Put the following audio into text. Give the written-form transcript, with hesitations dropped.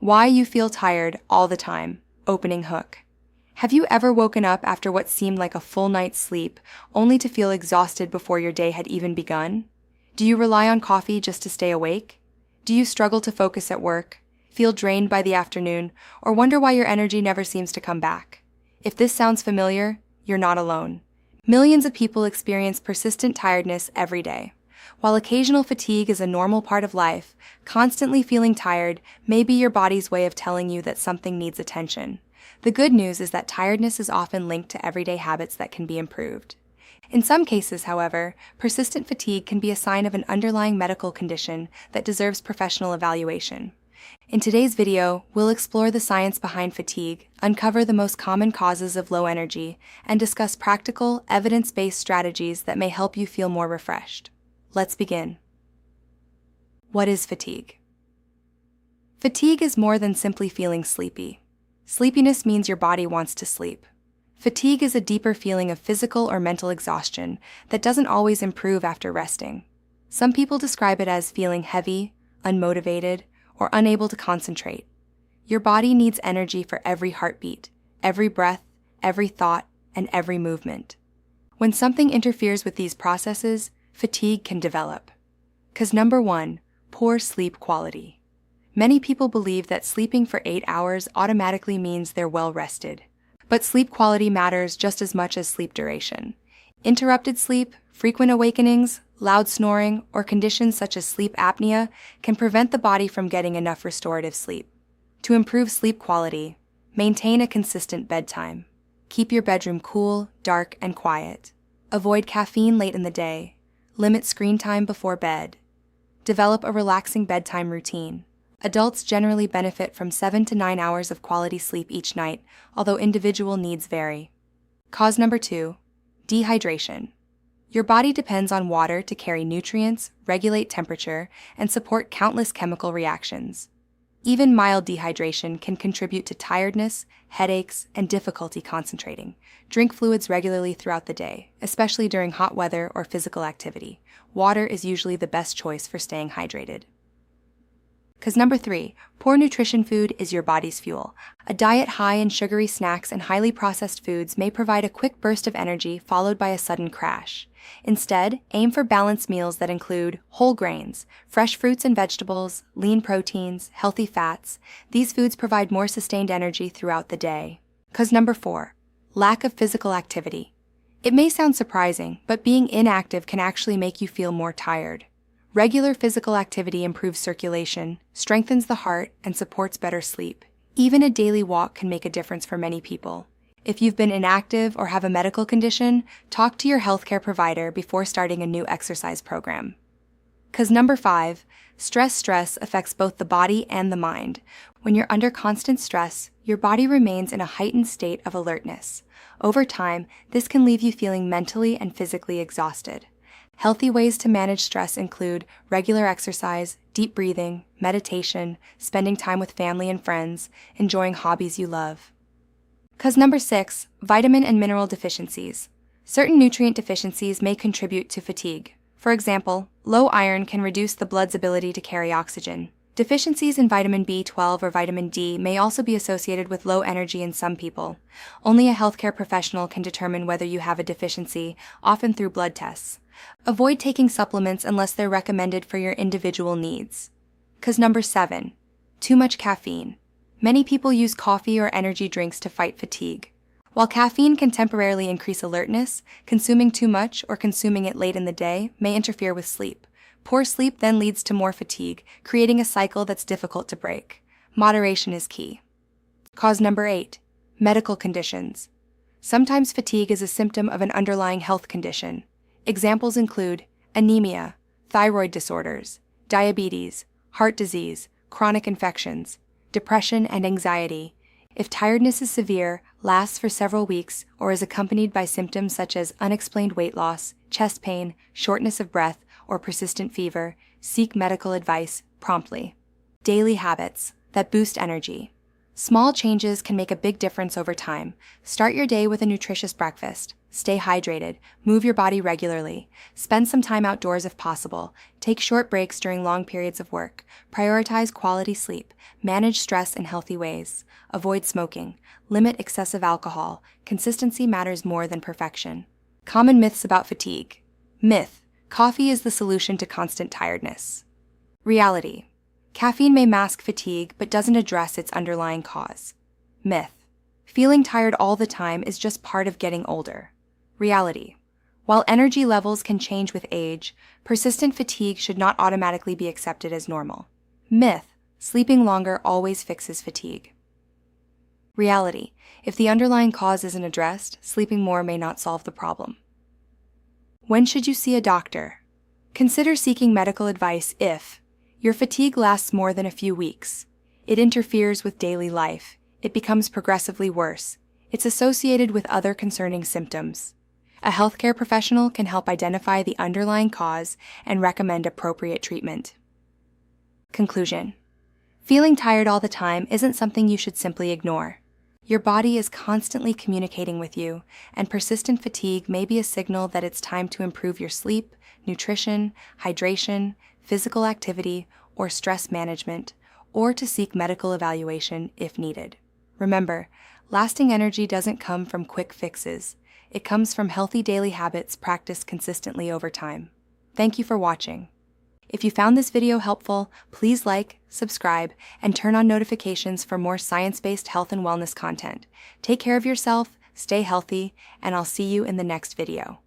Why you feel tired all the time. Opening hook. Have you ever woken up after what seemed like a full night's sleep, only to feel exhausted before your day had even begun? Do you rely on coffee just to stay awake? Do you struggle to focus at work, feel drained by the afternoon, or wonder why your energy never seems to come back? If this sounds familiar, you're not alone. Millions of people experience persistent tiredness every day. While occasional fatigue is a normal part of life, constantly feeling tired may be your body's way of telling you that something needs attention. The good news is that tiredness is often linked to everyday habits that can be improved. In some cases, however, persistent fatigue can be a sign of an underlying medical condition that deserves professional evaluation. In today's video, we'll explore the science behind fatigue, uncover the most common causes of low energy, and discuss practical, evidence-based strategies that may help you feel more refreshed. Let's begin. What is fatigue? Fatigue is more than simply feeling sleepy. Sleepiness means your body wants to sleep. Fatigue is a deeper feeling of physical or mental exhaustion that doesn't always improve after resting. Some people describe it as feeling heavy, unmotivated, or unable to concentrate. Your body needs energy for every heartbeat, every breath, every thought, and every movement. When something interferes with these processes, fatigue can develop. 'Cause number 1, poor sleep quality. Many people believe that sleeping for 8 hours automatically means they're well rested. But sleep quality matters just as much as sleep duration. Interrupted sleep, frequent awakenings, loud snoring, or conditions such as sleep apnea can prevent the body from getting enough restorative sleep. To improve sleep quality, maintain a consistent bedtime. Keep your bedroom cool, dark, and quiet. Avoid caffeine late in the day. Limit screen time before bed. Develop a relaxing bedtime routine. Adults generally benefit from 7 to 9 hours of quality sleep each night, although individual needs vary. Cause number 2, dehydration. Your body depends on water to carry nutrients, regulate temperature, and support countless chemical reactions. Even mild dehydration can contribute to tiredness, headaches, and difficulty concentrating. Drink fluids regularly throughout the day, especially during hot weather or physical activity. Water is usually the best choice for staying hydrated. 'Cause number 3, poor nutrition food is your body's fuel. A diet high in sugary snacks and highly processed foods may provide a quick burst of energy followed by a sudden crash. Instead, aim for balanced meals that include whole grains, fresh fruits and vegetables, lean proteins, healthy fats. These foods provide more sustained energy throughout the day. 'Cause number 4, lack of physical activity. It may sound surprising, but being inactive can actually make you feel more tired. Regular physical activity improves circulation, strengthens the heart, and supports better sleep. Even a daily walk can make a difference for many people. If you've been inactive or have a medical condition, talk to your healthcare provider before starting a new exercise program. 'Cause number 5, stress affects both the body and the mind. When you're under constant stress, your body remains in a heightened state of alertness. Over time, this can leave you feeling mentally and physically exhausted. Healthy ways to manage stress include regular exercise, deep breathing, meditation, spending time with family and friends, enjoying hobbies you love. 'Cause number 6, vitamin and mineral deficiencies. Certain nutrient deficiencies may contribute to fatigue. For example, low iron can reduce the blood's ability to carry oxygen. Deficiencies in vitamin B12 or vitamin D may also be associated with low energy in some people. Only a healthcare professional can determine whether you have a deficiency, often through blood tests. Avoid taking supplements unless they're recommended for your individual needs. 'Cause number 7, too much caffeine. Many people use coffee or energy drinks to fight fatigue. While caffeine can temporarily increase alertness, consuming too much or consuming it late in the day may interfere with sleep. Poor sleep then leads to more fatigue, creating a cycle that's difficult to break. Moderation is key. Cause number 8, medical conditions. Sometimes fatigue is a symptom of an underlying health condition. Examples include anemia, thyroid disorders, diabetes, heart disease, chronic infections, depression, and anxiety. If tiredness is severe, lasts for several weeks, or is accompanied by symptoms such as unexplained weight loss, chest pain, shortness of breath, or persistent fever, seek medical advice promptly. Daily habits that boost energy. Small changes can make a big difference over time. Start your day with a nutritious breakfast. Stay hydrated, move your body regularly, spend some time outdoors if possible, take short breaks during long periods of work, prioritize quality sleep, manage stress in healthy ways, avoid smoking, limit excessive alcohol. Consistency matters more than perfection. Common myths about fatigue. Myth: coffee is the solution to constant tiredness. Reality: caffeine may mask fatigue but doesn't address its underlying cause. Myth: feeling tired all the time is just part of getting older. Reality: while energy levels can change with age, persistent fatigue should not automatically be accepted as normal. Myth: sleeping longer always fixes fatigue. Reality: if the underlying cause isn't addressed, sleeping more may not solve the problem. When should you see a doctor? Consider seeking medical advice if your fatigue lasts more than a few weeks, it interferes with daily life, it becomes progressively worse, it's associated with other concerning symptoms. A healthcare professional can help identify the underlying cause and recommend appropriate treatment. Conclusion: feeling tired all the time isn't something you should simply ignore. Your body is constantly communicating with you, and persistent fatigue may be a signal that it's time to improve your sleep, nutrition, hydration, physical activity, or stress management, or to seek medical evaluation if needed. Remember, lasting energy doesn't come from quick fixes. It comes from healthy daily habits practiced consistently over time. Thank you for watching. If you found this video helpful, please like, subscribe, and turn on notifications for more science-based health and wellness content. Take care of yourself, stay healthy, and I'll see you in the next video.